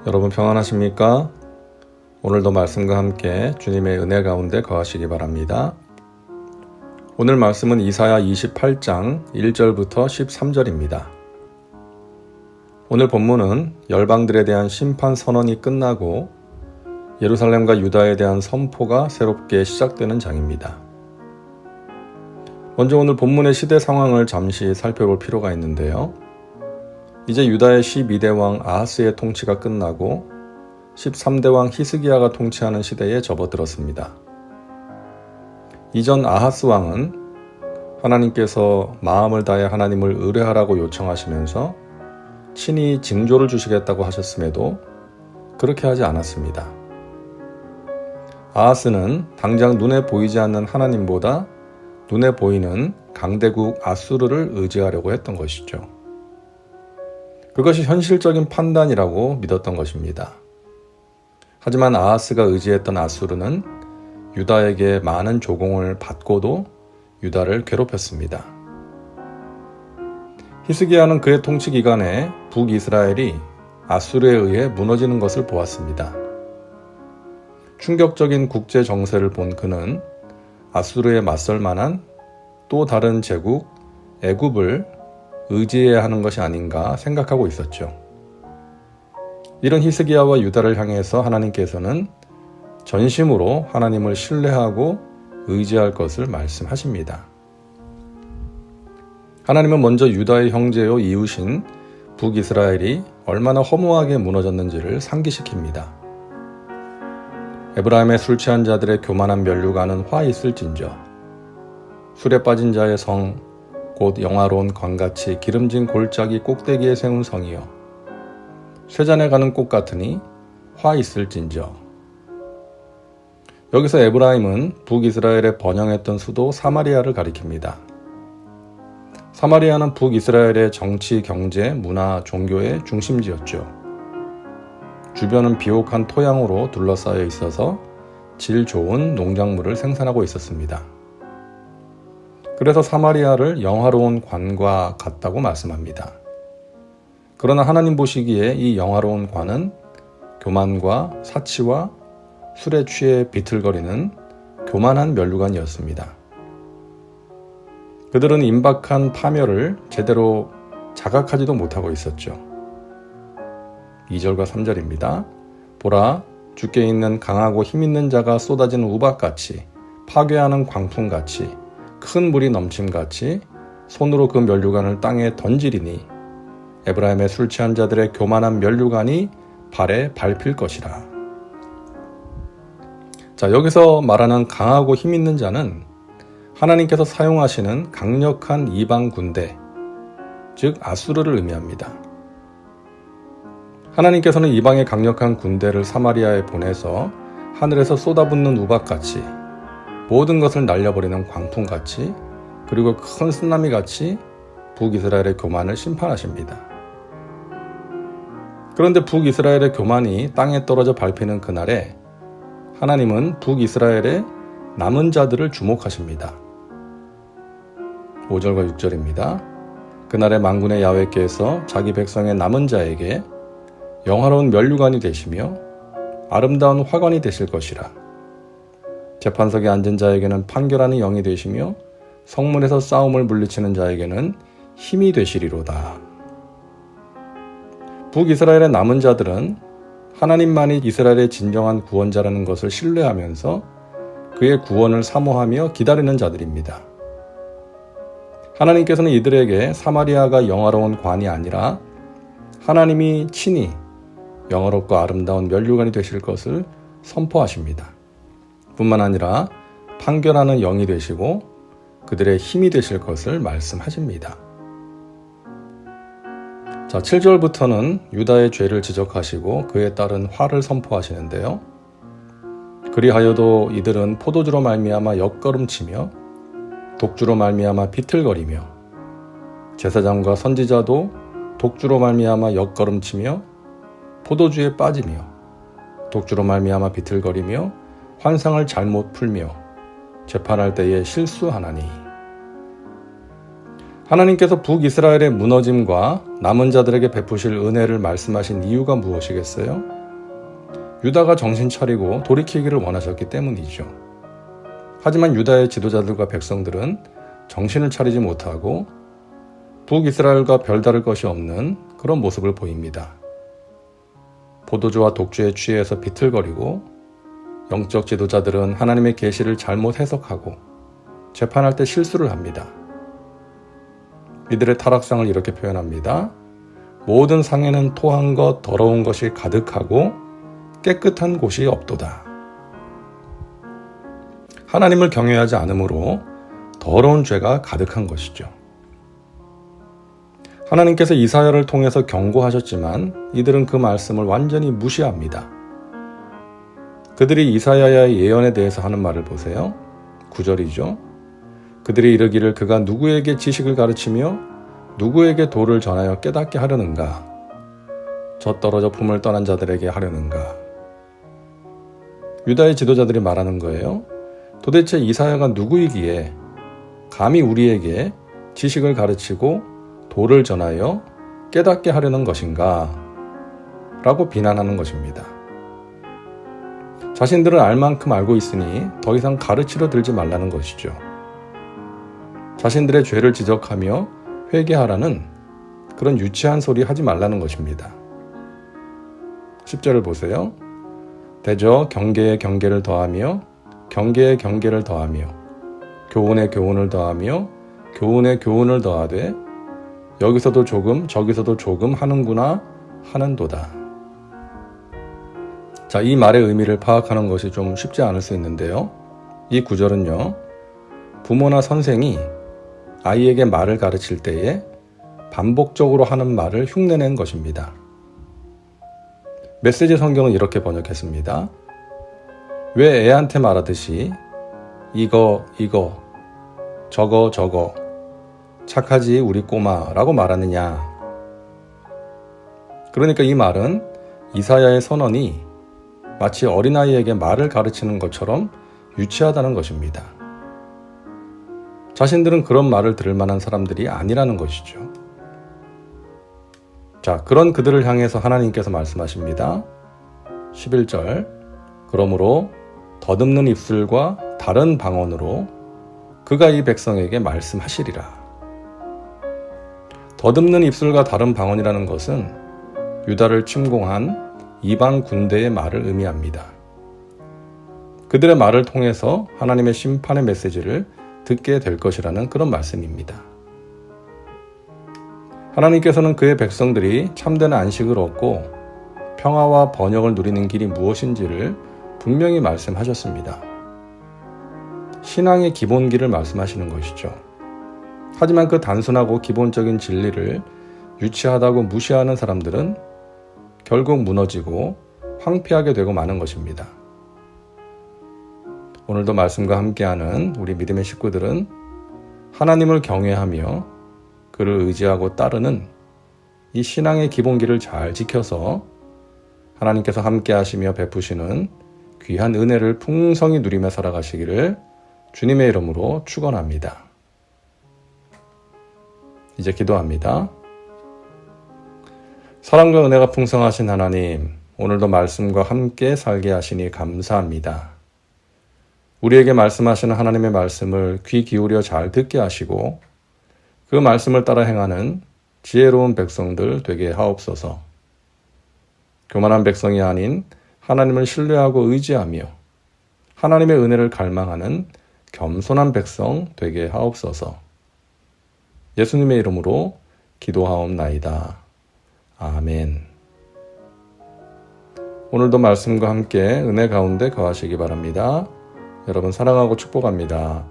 여러분 평안하십니까? 오늘도 말씀과 함께 주님의 은혜 가운데 거하시기 바랍니다. 오늘 말씀은 이사야 28장 1절부터 13절입니다. 오늘 본문은 열방들에 대한 심판 선언이 끝나고 예루살렘과 유다에 대한 선포가 새롭게 시작되는 장입니다. 먼저 오늘 본문의 시대 상황을 잠시 살펴볼 필요가 있는데요. 이제 유다의 12대 왕 아하스의 통치가 끝나고 13대 왕 히스기야가 통치하는 시대에 접어들었습니다. 이전 아하스 왕은 하나님께서 마음을 다해 하나님을 의뢰하라고 요청하시면서 친히 징조를 주시겠다고 하셨음에도 그렇게 하지 않았습니다. 아하스는 당장 눈에 보이지 않는 하나님보다 눈에 보이는 강대국 아수르를 의지하려고 했던 것이죠. 그것이 현실적인 판단이라고 믿었던 것입니다. 하지만 아하스가 의지했던 아수르는 유다에게 많은 조공을 받고도 유다를 괴롭혔습니다. 히스기야는 그의 통치 기간에 북이스라엘이 아수르에 의해 무너지는 것을 보았습니다. 충격적인 국제 정세를 본 그는 아수르에 맞설 만한 또 다른 제국 애굽을 의지해야 하는 것이 아닌가 생각하고 있었죠. 이런 히스기야와 유다를 향해서 하나님께서는 전심으로 하나님을 신뢰하고 의지할 것을 말씀하십니다. 하나님은 먼저 유다의 형제요 이웃인 북이스라엘이 얼마나 허무하게 무너졌는지를 상기시킵니다. 에브라임의 술 취한 자들의 교만한 면류관은 화 있을진저 술에 빠진 자의 성 곧 영화로운 관같이 기름진 골짜기 꼭대기에 세운 성이여 쇠잔에 가는 꽃 같으니 화 있을진저. 여기서 에브라임은 북이스라엘에 번영했던 수도 사마리아를 가리킵니다. 사마리아는 북이스라엘의 정치, 경제, 문화, 종교의 중심지였죠. 주변은 비옥한 토양으로 둘러싸여 있어서 질 좋은 농작물을 생산하고 있었습니다. 그래서 사마리아를 영화로운 관과 같다고 말씀합니다. 그러나 하나님 보시기에 이 영화로운 관은 교만과 사치와 술에 취해 비틀거리는 교만한 면류관이었습니다. 그들은 임박한 파멸을 제대로 자각하지도 못하고 있었죠. 2절과 3절입니다. 보라, 주께 있는 강하고 힘있는 자가 쏟아지는 우박같이 파괴하는 광풍같이 큰 물이 넘침같이 손으로 그 면류관을 땅에 던지리니 에브라임의 술 취한 자들의 교만한 면류관이 발에 밟힐 것이라. 자, 여기서 말하는 강하고 힘있는 자는 하나님께서 사용하시는 강력한 이방 군대, 즉 아수르를 의미합니다. 하나님께서는 이방의 강력한 군대를 사마리아에 보내서 하늘에서 쏟아붓는 우박같이 모든 것을 날려버리는 광풍같이 그리고 큰 쓰나미같이 북이스라엘의 교만을 심판하십니다. 그런데 북이스라엘의 교만이 땅에 떨어져 밟히는 그날에 하나님은 북이스라엘의 남은 자들을 주목하십니다. 5절과 6절입니다. 그날에 만군의 야훼께서 자기 백성의 남은 자에게 영화로운 면류관이 되시며 아름다운 화관이 되실 것이라. 재판석에 앉은 자에게는 판결하는 영이 되시며 성문에서 싸움을 물리치는 자에게는 힘이 되시리로다. 북이스라엘의 남은 자들은 하나님만이 이스라엘의 진정한 구원자라는 것을 신뢰하면서 그의 구원을 사모하며 기다리는 자들입니다. 하나님께서는 이들에게 사마리아가 영화로운 관이 아니라 하나님이 친히 영화롭고 아름다운 면류관이 되실 것을 선포하십니다. 뿐만 아니라 판결하는 영이 되시고 그들의 힘이 되실 것을 말씀하십니다. 자, 7절부터는 유다의 죄를 지적하시고 그에 따른 화를 선포하시는데요. 그리하여도 이들은 포도주로 말미암아 옆걸음치며 독주로 말미암아 비틀거리며 제사장과 선지자도 독주로 말미암아 옆걸음치며 포도주에 빠지며 독주로 말미암아 비틀거리며 환상을 잘못 풀며 재판할 때에 실수하나니. 하나님께서 북이스라엘의 무너짐과 남은 자들에게 베푸실 은혜를 말씀하신 이유가 무엇이겠어요? 유다가 정신 차리고 돌이키기를 원하셨기 때문이죠. 하지만 유다의 지도자들과 백성들은 정신을 차리지 못하고 북이스라엘과 별다를 것이 없는 그런 모습을 보입니다. 포도주와 독주에 취해서 비틀거리고 영적 지도자들은 하나님의 계시를 잘못 해석하고 재판할 때 실수를 합니다. 이들의 타락상을 이렇게 표현합니다. 모든 상에는 토한 것, 더러운 것이 가득하고 깨끗한 곳이 없도다. 하나님을 경외하지 않으므로 더러운 죄가 가득한 것이죠. 하나님께서 이사야를 통해서 경고하셨지만 이들은 그 말씀을 완전히 무시합니다. 그들이 이사야의 예언에 대해서 하는 말을 보세요. 9절이죠. 그들이 이르기를 그가 누구에게 지식을 가르치며 누구에게 도를 전하여 깨닫게 하려는가? 저 떨어져 품을 떠난 자들에게 하려는가? 유다의 지도자들이 말하는 거예요. 도대체 이사야가 누구이기에 감히 우리에게 지식을 가르치고 도를 전하여 깨닫게 하려는 것인가? 라고 비난하는 것입니다. 자신들은 알 만큼 알고 있으니 더 이상 가르치려 들지 말라는 것이죠. 자신들의 죄를 지적하며 회개하라는 그런 유치한 소리 하지 말라는 것입니다. 10절을 보세요. 대저 경계에 경계를 더하며 경계에 경계를 더하며 교훈에 교훈을 더하며 교훈에 교훈을 더하되 여기서도 조금 저기서도 조금 하는구나 하는도다. 자, 이 말의 의미를 파악하는 것이 좀 쉽지 않을 수 있는데요. 이 구절은요, 부모나 선생이 아이에게 말을 가르칠 때에 반복적으로 하는 말을 흉내낸 것입니다. 메시지 성경은 이렇게 번역했습니다. 왜 애한테 말하듯이 이거 저거 착하지 우리 꼬마라고 말하느냐. 그러니까 이 말은 이사야의 선언이 마치 어린아이에게 말을 가르치는 것처럼 유치하다는 것입니다. 자신들은 그런 말을 들을 만한 사람들이 아니라는 것이죠. 자, 그런 그들을 향해서 하나님께서 말씀하십니다. 11절 그러므로 더듬는 입술과 다른 방언으로 그가 이 백성에게 말씀하시리라. 더듬는 입술과 다른 방언이라는 것은 유다를 침공한 이방 군대의 말을 의미합니다. 그들의 말을 통해서 하나님의 심판의 메시지를 듣게 될 것이라는 그런 말씀입니다. 하나님께서는 그의 백성들이 참된 안식을 얻고 평화와 번영을 누리는 길이 무엇인지를 분명히 말씀하셨습니다. 신앙의 기본기를 말씀하시는 것이죠. 하지만 그 단순하고 기본적인 진리를 유치하다고 무시하는 사람들은 결국 무너지고 황폐하게 되고 마는 것입니다. 오늘도 말씀과 함께하는 우리 믿음의 식구들은 하나님을 경외하며 그를 의지하고 따르는 이 신앙의 기본기를 잘 지켜서 하나님께서 함께 하시며 베푸시는 귀한 은혜를 풍성히 누리며 살아가시기를 주님의 이름으로 축원합니다. 이제 기도합니다. 사랑과 은혜가 풍성하신 하나님, 오늘도 말씀과 함께 살게 하시니 감사합니다. 우리에게 말씀하시는 하나님의 말씀을 귀 기울여 잘 듣게 하시고 그 말씀을 따라 행하는 지혜로운 백성들 되게 하옵소서. 교만한 백성이 아닌 하나님을 신뢰하고 의지하며 하나님의 은혜를 갈망하는 겸손한 백성 되게 하옵소서. 예수님의 이름으로 기도하옵나이다. 아멘. 오늘도 말씀과 함께 은혜 가운데 거하시기 바랍니다. 여러분 사랑하고 축복합니다.